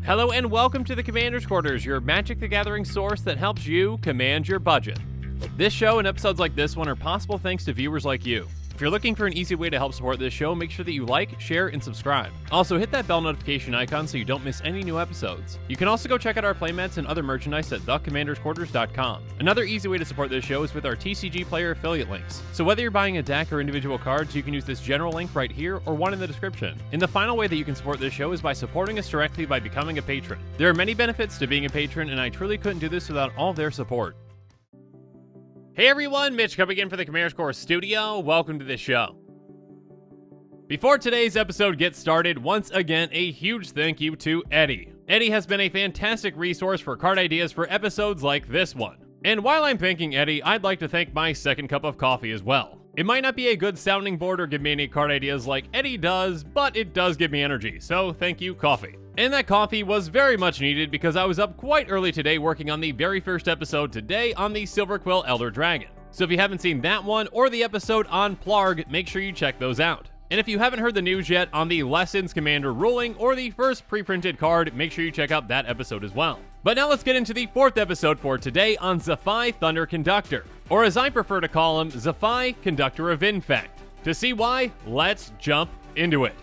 Hello and welcome to the Commander's Quarters, your Magic the Gathering source that helps you command your budget. This show and episodes like this one are possible thanks to viewers like you. If you're looking for an easy way to help support this show, make sure that you like, share, and subscribe. Also, hit that bell notification icon so you don't miss any new episodes. You can also go check out our playmats and other merchandise at thecommandersquarters.com. Another easy way to support this show is with our TCG player affiliate links. So whether you're buying a deck or individual cards, you can use this general link right here or one in the description. And the final way that you can support this show is by supporting us directly by becoming a patron. There are many benefits to being a patron, and I truly couldn't do this without all their support. Hey everyone, Mitch coming in for the Commander's Quarters studio. Welcome to the show. Before today's episode gets started, once again, a huge thank you to Eddie. Eddie has been a fantastic resource for card ideas for episodes like this one. And while I'm thanking Eddie, I'd like to thank my second cup of coffee as well. It might not be a good sounding board or give me any card ideas like Eddie does, but it does give me energy, so thank you, coffee. And that coffee was very much needed because I was up quite early today working on the very first episode today on the Silver Quill Elder Dragon. So if you haven't seen that one or the episode on Plarg, make sure you check those out. And if you haven't heard the news yet on the Lessons Commander ruling or the first pre-printed card, make sure you check out that episode as well. But now let's get into the fourth episode for today on Zaffai Thunder Conductor, or as I prefer to call him, Zaffai Conductor of Infect. To see why, let's jump into it.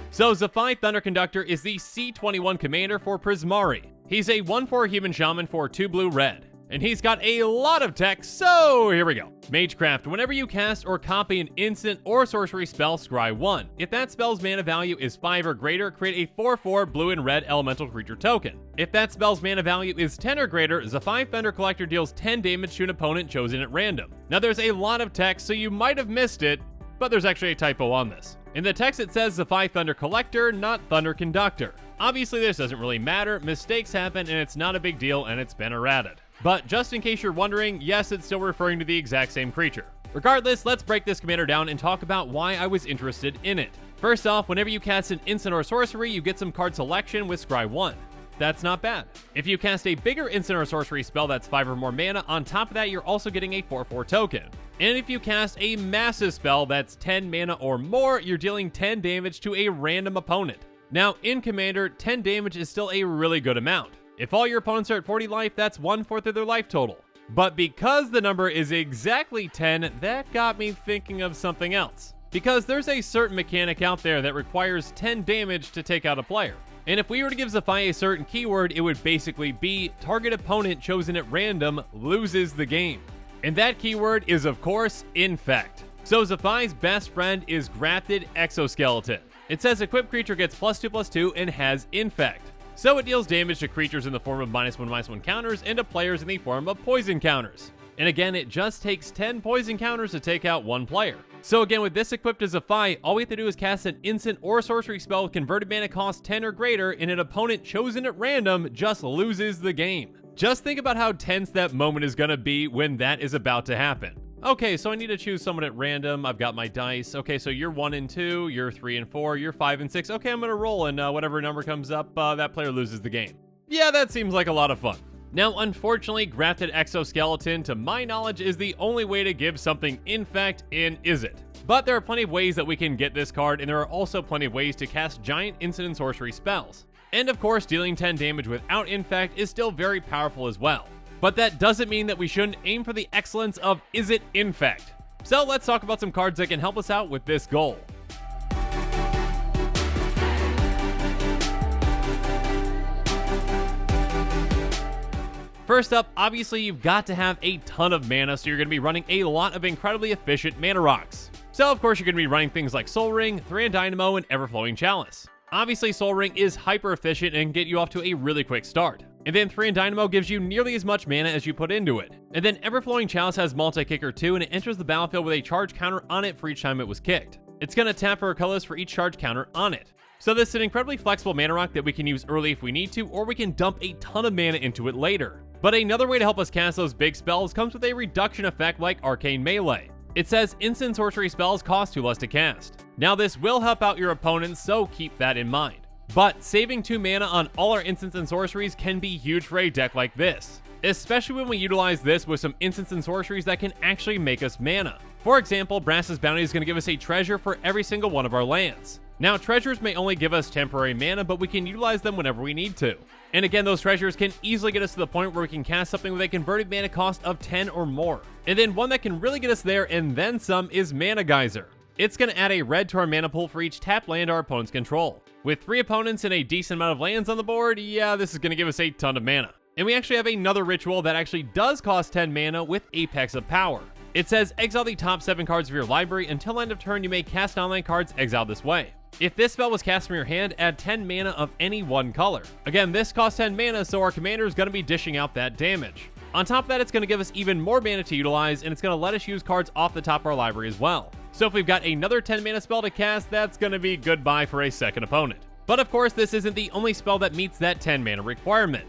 So Zaffai Thunder Conductor is the C21 commander for Prismari. He's a 1/4 human shaman for 2 blue red. And he's got a lot of tech, so here we go. Magecraft, whenever you cast or copy an instant or sorcery spell, scry 1. If that spell's mana value is 5 or greater, create a 4/4 blue and red elemental creature token. If that spell's mana value is 10 or greater, Zaffai Thunder Collector deals 10 damage to an opponent chosen at random. Now there's a lot of text, so you might have missed it, but there's actually a typo on this. In the text it says Zaffai Thunder Collector, not Thunder Conductor. Obviously this doesn't really matter, mistakes happen and it's not a big deal and it's been errated. But just in case you're wondering, yes, it's still referring to the exact same creature. Regardless, let's break this commander down and talk about why I was interested in it. First off, whenever you cast an instant or sorcery, you get some card selection with scry 1. That's not bad. If you cast a bigger instant or sorcery spell that's 5 or more mana, on top of that you're also getting a 4/4 token. And if you cast a massive spell that's 10 mana or more, you're dealing 10 damage to a random opponent. Now in Commander, 10 damage is still a really good amount. If all your opponents are at 40 life, that's 1/4 of their life total. But because the number is exactly 10, that got me thinking of something else. Because there's a certain mechanic out there that requires 10 damage to take out a player. And if we were to give Zaffai a certain keyword, it would basically be target opponent chosen at random loses the game. And that keyword is, of course, Infect. So Zaffai's best friend is Grafted Exoskeleton. It says equipped creature gets +2/+2 and has Infect. So it deals damage to creatures in the form of -1/-1 counters and to players in the form of poison counters. And again, it just takes 10 poison counters to take out one player. So again, with this equipped as Zaffai, all we have to do is cast an instant or sorcery spell with converted mana cost 10 or greater, and an opponent chosen at random just loses the game. Just think about how tense that moment is gonna be when that is about to happen. Okay, so I need to choose someone at random. I've got my dice. Okay, so you're 1 and 2, you're 3 and 4, you're 5 and 6. Okay, I'm gonna roll, and whatever number comes up, that player loses the game. Yeah, that seems like a lot of fun. Now, unfortunately, Grafted Exoskeleton, to my knowledge, is the only way to give something Infect in Izzet. But there are plenty of ways that we can get this card, and there are also plenty of ways to cast giant instant and sorcery spells. And of course, dealing 10 damage without Infect is still very powerful as well. But that doesn't mean that we shouldn't aim for the excellence of Izzet Infect. So let's talk about some cards that can help us out with this goal. First up, obviously you've got to have a ton of mana, so you're going to be running a lot of incredibly efficient mana rocks. So of course you're going to be running things like Soul Ring, Thran Dynamo, and Everflowing Chalice. Obviously Soul Ring is hyper efficient and get you off to a really quick start. And then Thran Dynamo gives you nearly as much mana as you put into it. And then Everflowing Chalice has multi-kicker too, and it enters the battlefield with a charge counter on it for each time it was kicked. It's going to tap for a colorless for each charge counter on it. So this is an incredibly flexible mana rock that we can use early if we need to, or we can dump a ton of mana into it later. But another way to help us cast those big spells comes with a reduction effect like Arcane Melee. It says instant sorcery spells cost 2 less to cast. Now this will help out your opponents, so keep that in mind. But saving 2 mana on all our instants and sorceries can be huge for a deck like this, especially when we utilize this with some instants and sorceries that can actually make us mana. For example, Brass's Bounty is going to give us a treasure for every single one of our lands. Now, treasures may only give us temporary mana, but we can utilize them whenever we need to. And again, those treasures can easily get us to the point where we can cast something with a converted mana cost of 10 or more. And then one that can really get us there and then some is Mana Geyser. It's going to add a red to our mana pool for each tapped land our opponents control. With 3 opponents and a decent amount of lands on the board, yeah, this is going to give us a ton of mana. And we actually have another ritual that actually does cost 10 mana with Apex of Power. It says, exile the top 7 cards of your library. Until end of turn, you may cast online cards exiled this way. If this spell was cast from your hand, add 10 mana of any one color. Again, this costs 10 mana, so our commander is going to be dishing out that damage. On top of that, it's going to give us even more mana to utilize, and it's going to let us use cards off the top of our library as well. So if we've got another 10 mana spell to cast, that's going to be goodbye for a second opponent. But of course, this isn't the only spell that meets that 10 mana requirement.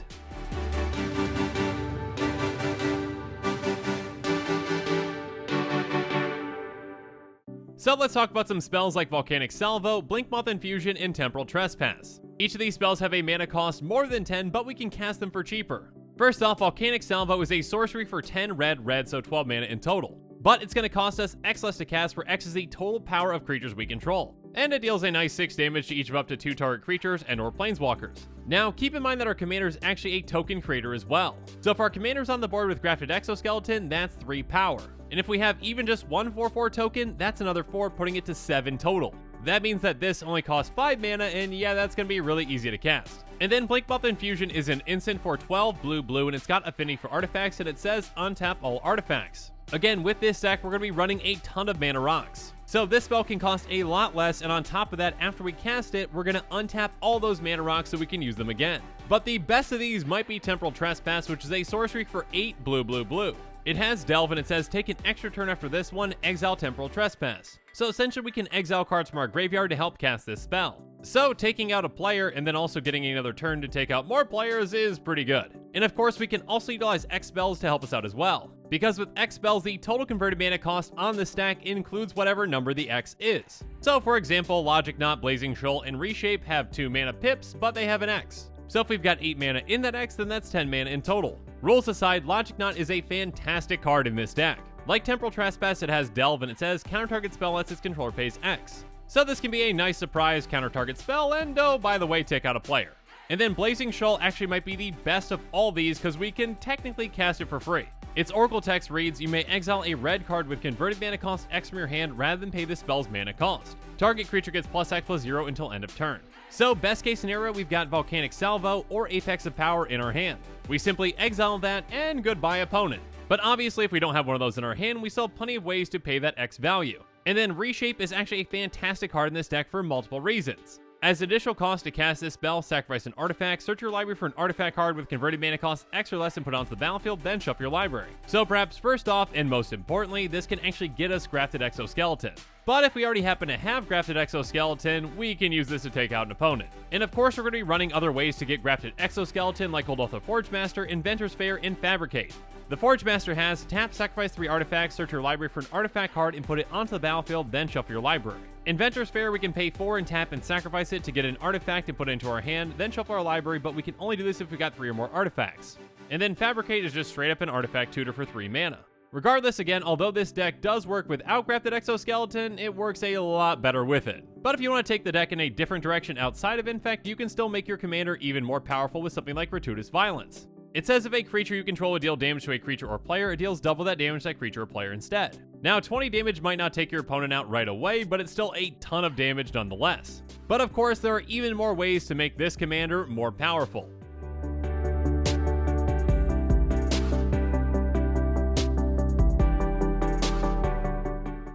So let's talk about some spells like Volcanic Salvo, Blinkmoth Infusion, and Temporal Trespass. Each of these spells have a mana cost more than 10, but we can cast them for cheaper. First off, Volcanic Salvo is a sorcery for 10 red, so 12 mana in total. But it's going to cost us X less to cast, where X is the total power of creatures we control. And it deals a nice 6 damage to each of up to 2 target creatures and or planeswalkers. Now, keep in mind that our commander is actually a token creator as well. So if our commander's on the board with Grafted Exoskeleton, that's 3 power. And if we have even just one 4/4 token, that's another 4, putting it to 7 total. That means that this only costs 5 mana, and yeah, that's going to be really easy to cast. And then Blinkmoth Infusion is an instant for 12 blue, and it's got affinity for artifacts, and it says untap all artifacts. Again, with this deck, we're going to be running a ton of mana rocks. So this spell can cost a lot less, and on top of that, after we cast it, we're going to untap all those mana rocks so we can use them again. But the best of these might be Temporal Trespass, which is a sorcery for 8 blue. It has Delve, and it says take an extra turn after this one, exile Temporal Trespass. So essentially we can exile cards from our graveyard to help cast this spell. So taking out a player and then also getting another turn to take out more players is pretty good. And of course we can also utilize X spells to help us out as well. Because with X spells, the total converted mana cost on the stack includes whatever number the X is. So for example, Logic Knot, Blazing Shoal, and Reshape have 2 mana pips, but they have an X. So if we've got 8 mana in that X, then that's 10 mana in total. Rules aside, Logic Knot is a fantastic card in this deck. Like Temporal Trespass, it has Delve, and it says counter target spell lets its controller pays X. So this can be a nice surprise counter target spell, and oh, by the way, take out a player. And then Blazing Shoal actually might be the best of all these because we can technically cast it for free. Its Oracle text reads, you may exile a red card with converted mana cost X from your hand rather than pay the spell's mana cost. Target creature gets +X/+0 until end of turn. So best case scenario, we've got Volcanic Salvo or Apex of Power in our hand. We simply exile that and goodbye opponent. But obviously if we don't have one of those in our hand, we still have plenty of ways to pay that X value. And then Reshape is actually a fantastic card in this deck for multiple reasons. As additional cost to cast this spell, sacrifice an artifact, search your library for an artifact card with converted mana cost X or less and put it onto the battlefield, then shuffle your library. So perhaps first off, and most importantly, this can actually get us Grafted Exoskeleton. But if we already happen to have Grafted Exoskeleton, we can use this to take out an opponent. And of course, we're going to be running other ways to get Grafted Exoskeleton like Hold Off the Forge Master, Inventor's Fair, and Fabricate. The Forge Master has tap, sacrifice 3 artifacts, search your library for an artifact card, and put it onto the battlefield, then shuffle your library. Inventor's Fair, we can pay 4 and tap and sacrifice it to get an artifact and put it into our hand, then shuffle our library, but we can only do this if we got 3 or more artifacts. And then Fabricate is just straight up an artifact tutor for 3 mana. Regardless, again, although this deck does work without Grafted Exoskeleton, it works a lot better with it. But if you want to take the deck in a different direction outside of Infect, you can still make your commander even more powerful with something like Gratuitous Violence. It says if a creature you control would deal damage to a creature or player, it deals double that damage to that creature or player instead. Now, 20 damage might not take your opponent out right away, but it's still a ton of damage nonetheless. But of course, there are even more ways to make this commander more powerful.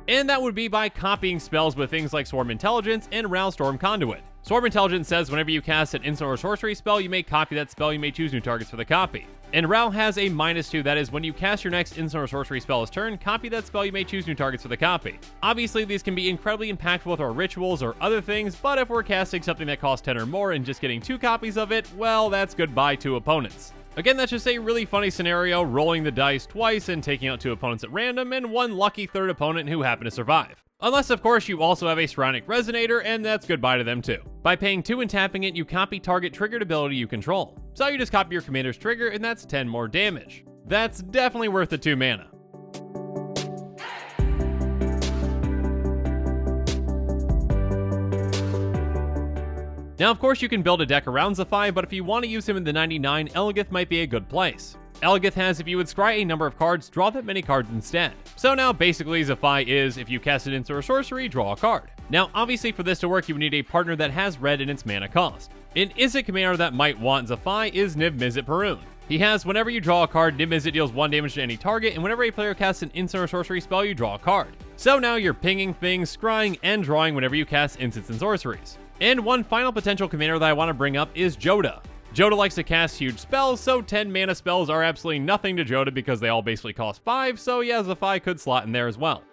And that would be by copying spells with things like Swarm Intelligence and Storm Conduit. Swarm Intelligence says whenever you cast an instant or sorcery spell, you may copy that spell, you may choose new targets for the copy. And Ral has a -2, that is when you cast your next instant or sorcery spell this turn, copy that spell, you may choose new targets for the copy. Obviously, these can be incredibly impactful with our rituals or other things, but if we're casting something that costs 10 or more and just getting 2 copies of it, well, that's goodbye to opponents. Again, that's just a really funny scenario, rolling the dice twice and taking out 2 opponents at random and 1 lucky 3rd opponent who happen to survive. Unless, of course, you also have a Psionic Resonator, and that's goodbye to them too. By paying 2 and tapping it, you copy target triggered ability you control. So you just copy your commander's trigger, and that's 10 more damage. That's definitely worth the 2 mana. Now, of course, you can build a deck around Zaffai, but if you want to use him in the 99, Eligeth might be a good place. Eligeth has, if you would scry a number of cards, draw that many cards instead. So now, basically, Zaffai is, if you cast an instant or sorcery, draw a card. Now, obviously, for this to work, you would need a partner that has red in its mana cost. An Izzet commander that might want Zaffai is Niv-Mizzet Parun. He has, whenever you draw a card, Niv-Mizzet deals 1 damage to any target, and whenever a player casts an instant or sorcery spell, you draw a card. So now you're pinging things, scrying, and drawing whenever you cast instants and sorceries. And one final potential commander that I want to bring up is Jodah. Jodah likes to cast huge spells, so 10 mana spells are absolutely nothing to Jodah because they all basically cost 5, so yeah, Zaffai could slot in there as well.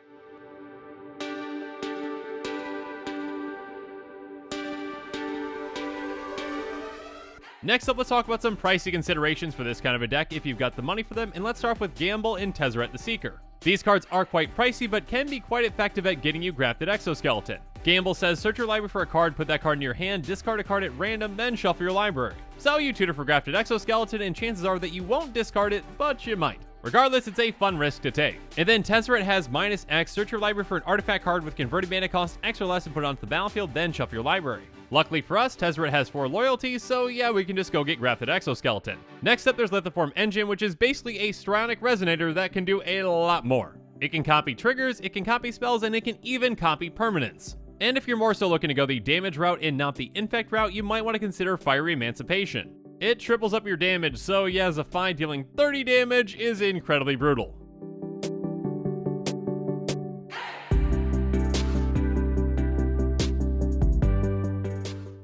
Next up, let's talk about some pricey considerations for this kind of a deck if you've got the money for them, and let's start off with Gamble and Tezzeret the Seeker. These cards are quite pricey, but can be quite effective at getting you Grafted Exoskeleton. Gamble says, search your library for a card, put that card in your hand, discard a card at random, then shuffle your library. So you tutor for Grafted Exoskeleton, and chances are that you won't discard it, but you might. Regardless, it's a fun risk to take. And then Tezzeret has -X, search your library for an artifact card with converted mana cost X or less and put it onto the battlefield, then shuffle your library. Luckily for us, Tezzeret has 4 loyalties, so yeah, we can just go get Grafted Exoskeleton. Next up, there's Lithoform Engine, which is basically a Psionic Resonator that can do a lot more. It can copy triggers, it can copy spells, and it can even copy permanents. And if you're more so looking to go the damage route and not the infect route, you might want to consider Fiery Emancipation. It triples up your damage, so yeah, Zaffai dealing 30 damage is incredibly brutal.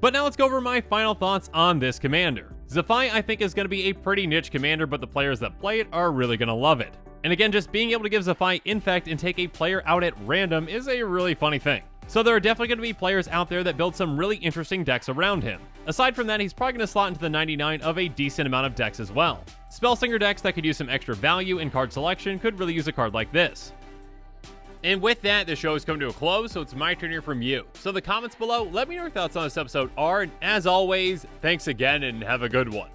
But now let's go over my final thoughts on this commander. Zaffai, I think, is going to be a pretty niche commander, but the players that play it are really going to love it. And again, just being able to give Zaffai Infect and take a player out at random is a really funny thing. So there are definitely going to be players out there that build some really interesting decks around him. Aside from that, he's probably going to slot into the 99 of a decent amount of decks as well. Spellslinger decks that could use some extra value in card selection could really use a card like this. And with that, the show has come to a close, so it's my turn here from you. So in the comments below, let me know your thoughts on this episode are, and as always, thanks again and have a good one.